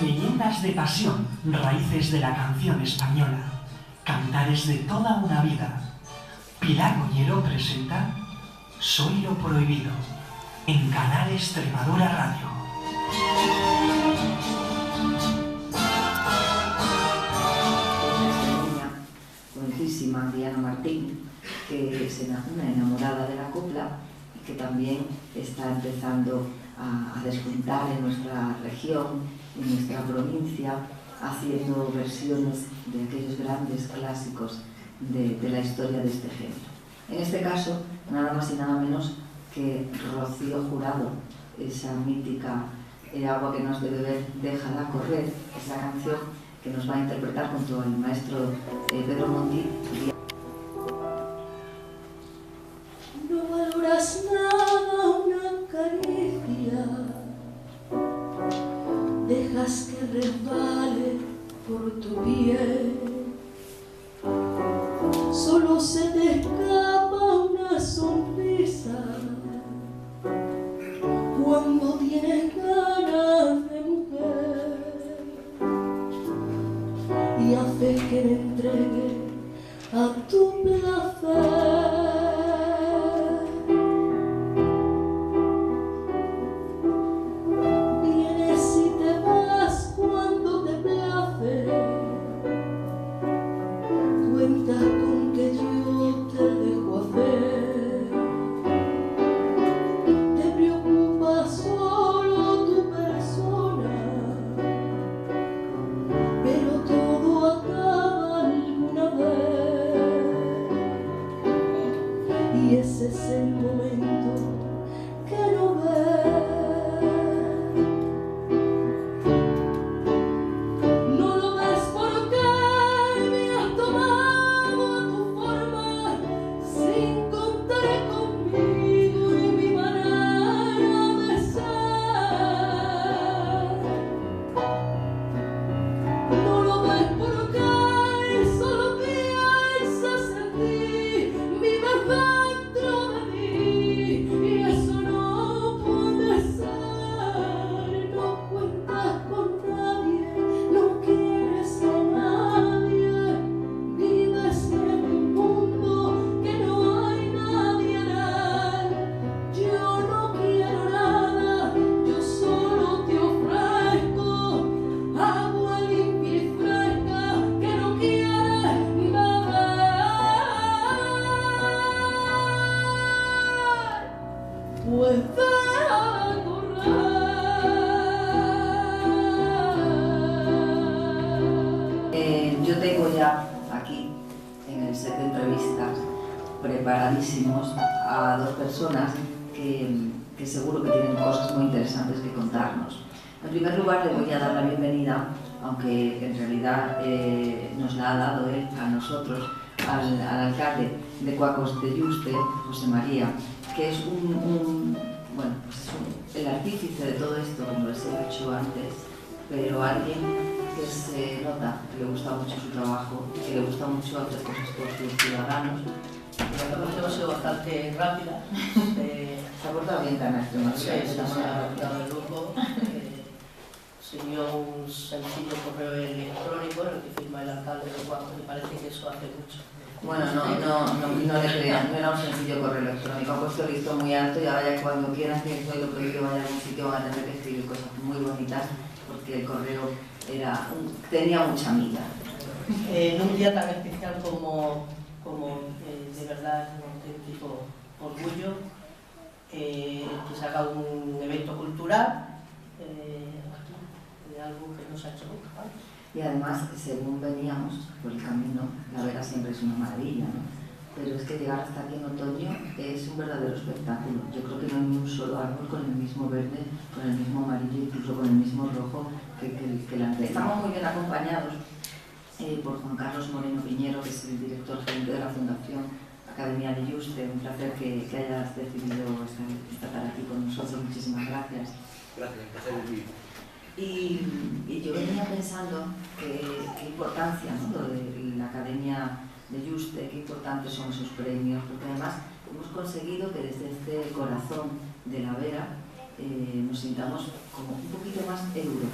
Leyendas de pasión, raíces de la canción española, cantares de toda una vida. Pilar Boyero presenta Soy lo prohibido, en Canal Extremadura Radio. Buenísima Diana Martín, que es una enamorada de la copla y que también está empezando a despuntar en nuestra región, en nuestra provincia, haciendo versiones de aquellos grandes clásicos de la historia de este género. En este caso, nada más y nada menos que Rocío Jurado, esa mítica Agua que no has de beber, déjala correr, esa canción que nos va a interpretar junto al maestro Pedro Monti. No valoras nada una caricia, dejas que resbale por tu piel, solo se te escapa una sonrisa cuando tienes ganas de mujer y haces que me entregue a tu placer. Yo tengo ya aquí en el set de entrevistas preparadísimos a dos personas que seguro que tienen cosas muy interesantes que contarnos. En primer lugar, le voy a dar la bienvenida, aunque en realidad nos la ha dado él a nosotros, al alcalde de Cuacos de Yuste, José María, que es el artífice de todo esto, como les he dicho antes, pero alguien que se nota que le gusta mucho su trabajo, que le gusta mucho hacer cosas por sus ciudadanos. Yo he sido bastante rápida. Se ha portado bien Canal Extremadura. Sí, se ha dado el lujo. Siguió un sencillo correo electrónico en el que firma el alcalde de Cuacos y parece que eso hace mucho. Bueno, no le crean, no era un sencillo correo electrónico, ha puesto el listón muy alto y ahora ya cuando quieran que Soy lo prohibido vaya a algún sitio van a tener que escribir cosas muy bonitas porque el correo tenía mucha miga. En un día tan especial como de verdad es un auténtico orgullo que se haga un evento cultural de algo que no se ha hecho nunca, ¿vale? Y además, según veníamos por el camino, la vera siempre es una maravilla, ¿no? Pero es que llegar hasta aquí en otoño es un verdadero espectáculo. Yo creo que no hay ni un solo árbol con el mismo verde, con el mismo amarillo, incluso con el mismo rojo que la anterior. Estamos muy bien acompañados por Juan Carlos Moreno Piñero, que es el director gerente de la Fundación Academia de Yuste. Un placer que hayas decidido estar aquí con nosotros. Muchísimas gracias. Gracias, un placer es mío. Y yo venía pensando qué importancia, ¿no?, lo de la Academia de Yuste, qué importantes son esos premios, porque además hemos conseguido que desde este corazón de la vera nos sintamos como un poquito más europeos.